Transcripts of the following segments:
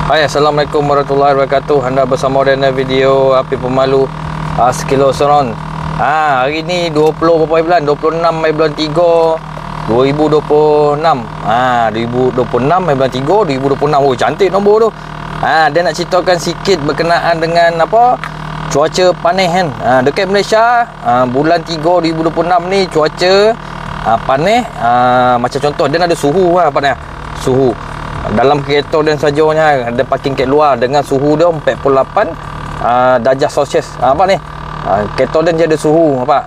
Hai, Assalamualaikum warahmatullahi wabarakatuh. Anda bersama dengan video Api Pemalu Sekilo Soron. Hari ni 20 berapa bulan? 26 Mei bulan 3 2026. 2026 Mei bulan 3 2026. Oh, cantik nombor tu. Dia nak ceritakan sikit berkenaan dengan apa? Cuaca panas kan. Dekat Malaysia, bulan 3 2026 ni cuaca panas. Macam contoh dia ada suhu panas. Suhu dalam kereta dan sajanya ada parking kat luar dengan suhu dia 48 darjah Celsius. Kereta dan dia ada suhu apa?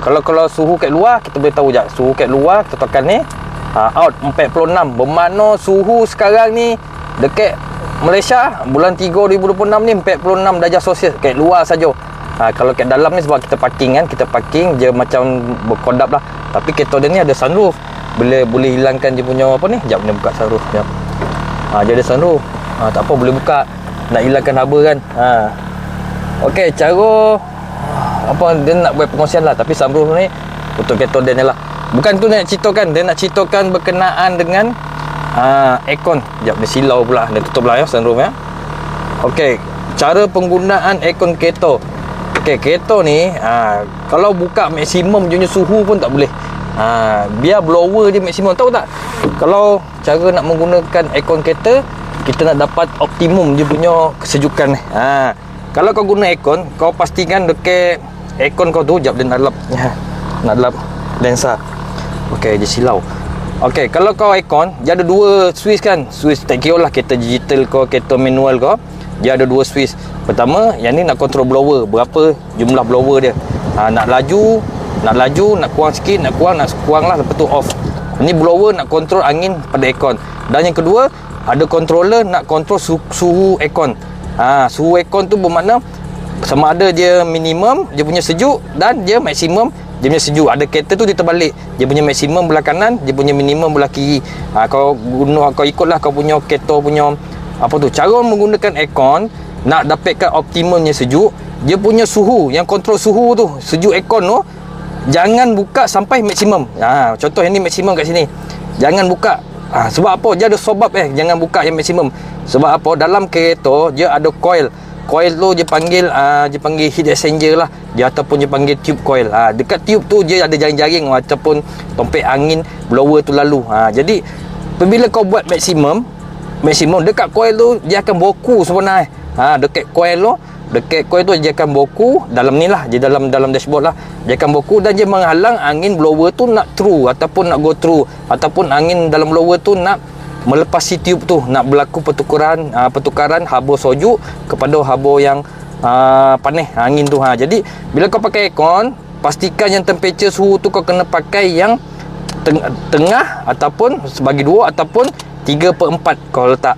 Kalau suhu kat luar kita boleh tahu je. Suhu kat luar kita tekan ni out 46. Bermakna suhu sekarang ni dekat Malaysia bulan 3 2026 ni 46 darjah Celsius kat luar saja. Kalau kat dalam ni sebab kita parking kan, kita parking je macam berkodap lah. Tapi kereta dia ni ada sunroof. Boleh hilangkan dia punya apa ni. Sekejap dia buka sunroof. Sekejap. Dia ada sunroof. Tak apa, boleh buka. Nak hilangkan haba kan. Okey, cara apa dia nak buat perkongsian lah. Tapi sunroof ni untuk kereta dia ni lah. Bukan tu nak ceritakan. Dia nak ceritakan berkenaan dengan aircon. Sekejap dia silau pula. Dia tutup lah ya sunroof ya. Okey, cara penggunaan aircon kereta. Okey, kereta ni kalau buka maksimum punya suhu pun tak boleh. Biar blower dia maksimum. Tahu tak, kalau cara nak menggunakan aircon kereta, kita nak dapat optimum dia punya kesejukan ni. Kalau kau guna aircon, kau pastikan dekat aircon kau tu, jap dia nak lap lensa. Okey, dia silau. Okey, kalau kau aircon, dia ada dua switch kan. Switch tak kira lah kereta digital kau, kereta manual kau, dia ada dua switch. Pertama, yang ni nak control blower, berapa jumlah blower dia. Nak laju, nak kurang sikit, nak kurang lah, lepas tu off. Ni blower nak kontrol angin pada aircon. Dan yang kedua, ada controller nak kontrol suhu aircon. Suhu aircon tu bermakna sama ada dia minimum dia punya sejuk dan dia maksimum dia punya sejuk. Ada kereta tu dia terbalik. Dia punya maksimum belah kanan, dia punya minimum belah kiri. Kau ikutlah kau punya kereta punya apa tu. Cara menggunakan aircon nak dapatkan optimumnya sejuk, dia punya suhu, yang kontrol suhu tu, sejuk aircon tu jangan buka sampai maksimum. Contoh yang ni maksimum kat sini. Jangan buka. Sebab apa? Dia ada sebab jangan buka yang maksimum. Sebab apa? Dalam kereta dia ada coil. Coil tu dia panggil heat exchanger lah. Dia ataupun dia panggil tube coil. Dekat tube tu dia ada jaring-jaring ataupun tompek angin blower tu lalu. Jadi apabila kau buat maksimum dekat coil tu dia akan boku sebenarnya. Dekat coil tu dia akan boku dalam ni lah, dia dalam dashboard lah, dia akan boku dan dia menghalang angin blower tu nak through ataupun nak go through, ataupun angin dalam blower tu nak melepasi tube tu, nak berlaku pertukaran haba sojuk kepada haba yang panas angin tu. Jadi bila kau pakai aircon, pastikan yang temperature suhu tu kau kena pakai yang tengah ataupun sebagi dua ataupun 3/4 kau letak.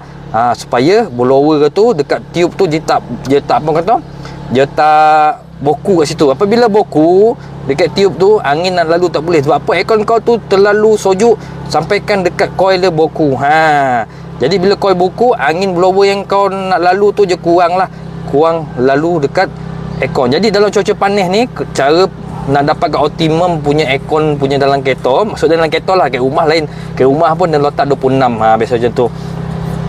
Supaya blower tu dekat tube tu dia tak apa kata, dia tak boku kat situ. Apabila boku dekat tube tu, angin nak lalu tak boleh. Sebab apa? Aircon kau tu terlalu sojuk sampaikan dekat coil dia boku. Jadi bila coil boku, angin blower yang kau nak lalu tu je kurang lalu dekat aircon. Jadi dalam cuaca panas ni, cara nak dapatkan optimum punya aircon punya dalam kereta, maksud dalam kereta lah, kat rumah lain. Kat rumah pun dia letak 26. Biasa macam tu.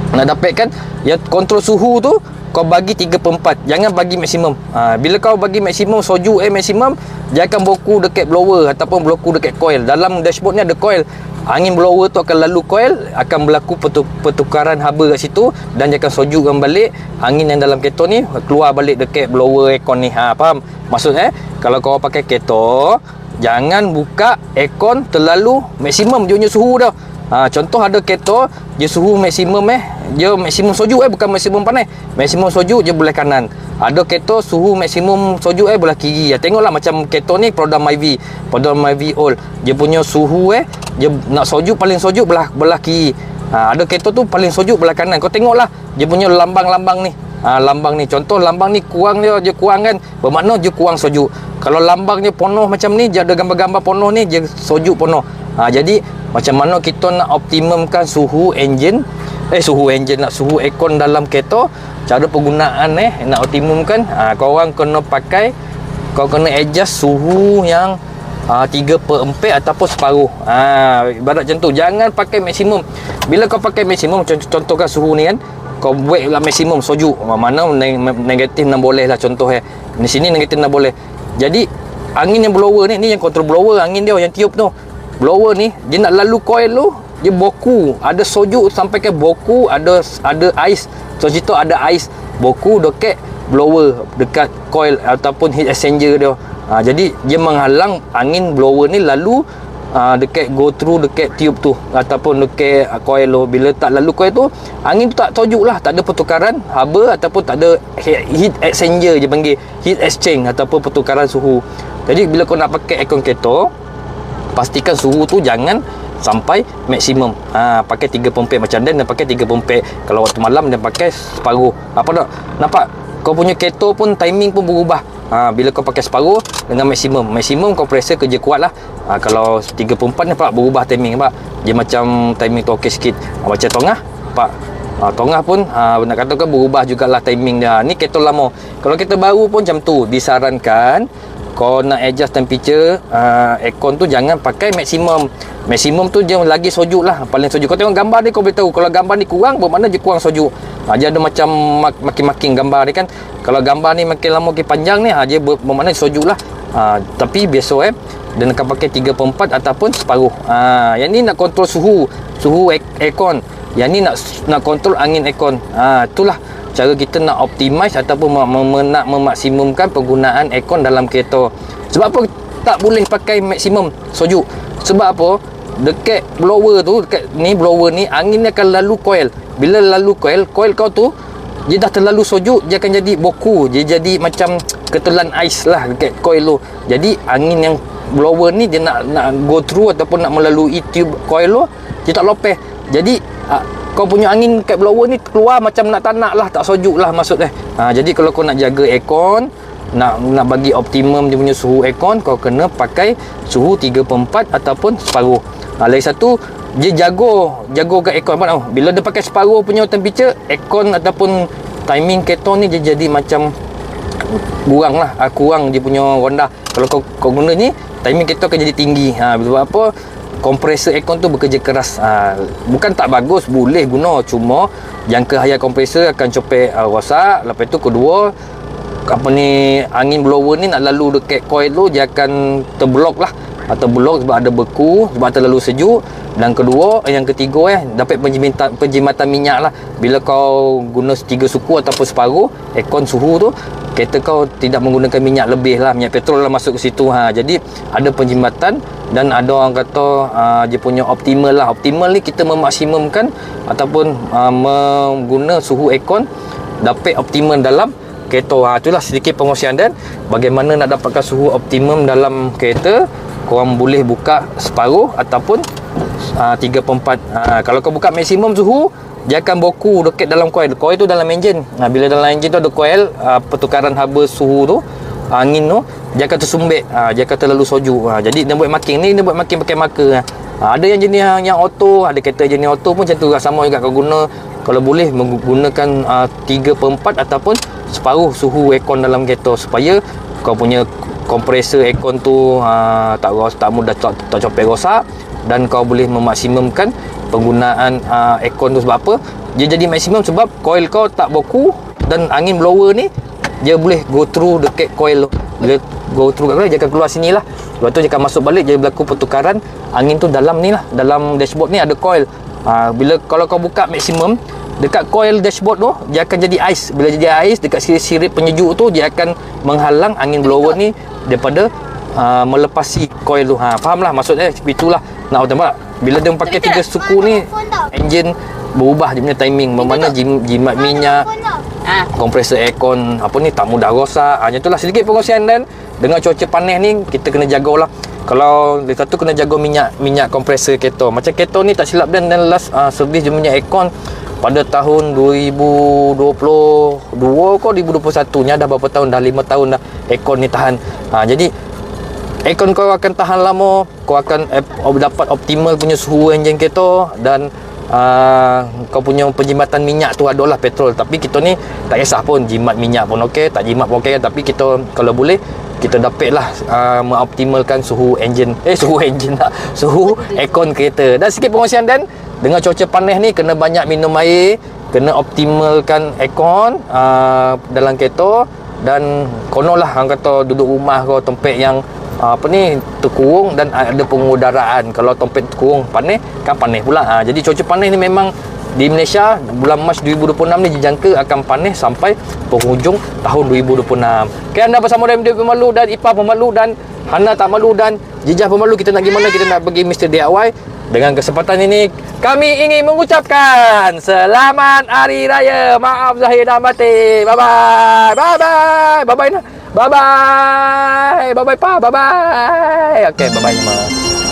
Nak dapatkan ya kontrol suhu tu, kau bagi 3/4, jangan bagi maksimum. Bila kau bagi maksimum, sojuk maksimum, dia akan boku dekat blower ataupun boku dekat coil. Dalam dashboard ni ada coil. Angin blower tu akan lalu coil, akan berlaku pertukaran haba kat situ dan dia akan sojukkan balik angin yang dalam kereta ni keluar balik dekat blower aircon ni. Faham maksud kalau kau pakai kereta, jangan buka aircon terlalu maksimum dia punya suhu dah. Contoh ada kereta dia suhu maksimum dia maksimum sojuk bukan maksimum panas. Maksimum sojuk je belah kanan. Ada kereta suhu maksimum sojuk belah kiri. Tengoklah macam kereta ni Proda Myvi Old. Dia punya suhu dia nak sojuk, paling sojuk belah kiri. Ada kereta tu paling sojuk belah kanan. Kau tengoklah dia punya lambang-lambang ni. Lambang ni, contoh lambang ni kurang dia kurang kan, bermakna dia kurang sojuk. Kalau lambang dia penuh macam ni, dia ada gambar-gambar penuh ni, dia sojuk penuh. Jadi macam mana kita nak optimumkan suhu aircon dalam kereta, cara penggunaan nak optimumkan, kau orang kena adjust suhu yang 3/4 ataupun separuh. Ibarat macam tu. Jangan pakai maksimum. Bila kau pakai maksimum, contohkan suhu ni kan, kau buat lah maksimum sojuk. Mana negatif nak boleh lah, contoh di sini negatif nak boleh. Jadi angin yang blower ni yang control blower, angin dia yang tiup tu. Blower ni dia nak lalu coil tu, dia boku, ada sojuk sampai ke boku, ada ais. So situ ada ais boku dekat blower, dekat coil ataupun heat exchanger dia. Jadi dia menghalang angin blower ni lalu dekat go through dekat tube tu ataupun dekat coil tu. Bila tak lalu coil tu, angin tu tak sojuk lah, tak ada pertukaran haba ataupun tak ada heat exchanger je panggil, heat exchange ataupun pertukaran suhu. Jadi bila kau nak pakai aircon keto, pastikan suhu tu jangan sampai maksimum. Pakai 3 pempek macam dan pakai 3 pempek. Kalau waktu malam dan pakai separuh. Apa tak? Nampak? Kau punya keto pun timing pun berubah. Bila kau pakai separuh dengan maksimum kompresor kerja kuat lah. Kalau 3/4 ni pak berubah timing pak. Dia macam timing tu okey sikit. Macam tengah pak. Tengah pun nak katakan berubah jugalah timing dia. Ni keto lama. Kalau kereta baru pun macam tu, disarankan kau nak adjust temperature aircon tu jangan pakai maksimum. Maksimum tu dia lagi sojuk lah, paling sojuk. Kau tengok gambar ni kau boleh tahu. Kalau gambar ni kurang, bermakna dia kurang sojuk. Dia ada macam makin-makin gambar ni kan. Kalau gambar ni makin lama makin panjang ni, dia bermakna sojuk lah. Tapi biasa dia nak pakai 3/4 ataupun separuh. Yang ni nak kontrol suhu aircon. Yang ni nak kontrol angin aircon. Itulah cara kita nak optimize ataupun nak memaksimumkan penggunaan aircon dalam kereta. Sebab apa tak boleh pakai maksimum sojuk? Sebab apa? Dekat blower tu, dekat ni blower ni, angin ni akan lalu coil. Bila lalu coil kau tu dia dah terlalu sojuk, dia akan jadi boku, dia jadi macam ketelan ais lah dekat coil tu. Jadi angin yang blower ni dia nak go through ataupun nak melalui tube coil tu, dia tak lopeh. Jadi kau punya angin kat blower ni keluar macam nak tak nak lah, tak sojuk lah maksud jadi kalau kau nak jaga aircon, nak bagi optimum dia punya suhu aircon, kau kena pakai suhu 3/4 ataupun separuh. Lagi satu, dia jago kat aircon. Bila dia pakai separuh punya temperature, aircon ataupun timing keton ni dia jadi macam kurang dia punya rendah. Kalau kau guna ni, timing keton akan jadi tinggi. Sebab apa? Kompresor aircon tu bekerja keras. Bukan tak bagus, boleh guna, cuma jangka hayat kompresor akan cepet rosak. Lepas tu kedua, angin blower ni nak lalu dekat coil tu, dia akan terblok lah, atau blok sebab ada beku, sebab terlalu sejuk. Dan kedua, yang ketiga dapat penjimatan minyak lah. Bila kau guna 3 suku ataupun separuh aircon suhu tu, kereta kau tidak menggunakan minyak lebih lah, minyak petrol lah masuk ke situ. Jadi ada penjimatan dan ada orang kata dia punya optimal lah. Optimal ni kita memaksimumkan ataupun mengguna suhu aircon dapat optimum dalam kereta. Itulah sedikit pengkongsian dan bagaimana nak dapatkan suhu optimum dalam kereta. Korang boleh buka separuh ataupun 3/4. Kalau kau buka maksimum suhu, dia akan boku dekat dalam coil. Coil tu dalam enjin. Bila dalam enjin tu ada coil, pertukaran haba suhu tu, angin tu, dia akan tersumbek, dia akan terlalu soju. Jadi dia buat marking ni, dia buat marking pakai marker. Ada yang jenis yang auto, ada kereta jenis auto pun macam tu. Sama juga kau guna, kalau boleh menggunakan 3/4 ataupun separuh suhu aircon dalam kereta, supaya kau punya kompresor aircon tu tak mudah tak copek rosak, dan kau boleh memaksimumkan penggunaan aircon tu. Sebab apa? Dia jadi maksimum sebab coil kau tak boku, dan angin blower ni dia boleh go through dekat coil tu. Bila go through kat coil, dia akan keluar sini lah. Lepas tu dia akan masuk balik, jadi berlaku pertukaran angin tu dalam ni lah, dalam dashboard ni ada coil. Kalau kau buka maksimum dekat coil dashboard tu, dia akan jadi ais. Bila jadi ais dekat sirip penyejuk tu, dia akan menghalang angin blower ni daripada melepasi coil tu. Faham lah maksudnya? Itulah nak tahu tak? Bila dia pakai 3 suku ni, enjin berubah dia punya timing. Bermakna jimat minyak, kompresor aircon tak mudah rosak. Itulah sedikit pengkongsian. Dan dengan cuaca panas ni, kita kena jagalah. Kalau satu kena jaga minyak kompresor kereta. Macam kereta ni tak silap dan last servis dia punya aircon pada tahun 2022 ke 2021 ni, dah berapa tahun dah, 5 tahun dah aircon ni tahan. Jadi aircon kau akan tahan lama, kau akan dapat optimal punya suhu enjin kereta, dan kau punya penjimatan minyak tu adalah petrol. Tapi kita ni tak kisah pun, jimat minyak pun okey, tak jimat pun okey. Tapi kita kalau boleh, kita dapatlah mengoptimalkan suhu aircon kereta. Dan sikit pengkongsian dan dengan cuaca panas ni, kena banyak minum air, kena optimalkan aircon dalam kereta. Dan konon lah orang kata duduk rumah ke tempat yang terkurung dan ada pengudaraan. Kalau tempat terkurung panas kan panas pula. Jadi cuaca panas ni memang di Malaysia bulan Mac 2026 ni dijangka akan panas sampai penghujung tahun 2026. Okay, anda bersama dengan Dia Pemalu dan Ipah Pemalu dan Hana Tak Malu dan Jijah Pemalu. Kita nak pergi mana? Kita nak pergi Mr. DIY. Dengan kesempatan ini kami ingin mengucapkan selamat hari raya. Maaf zahir dan batin. Bye bye. Bye bye. Bye bye. Bye bye. Bye bye pa. Bye bye. Okey, bye bye semua.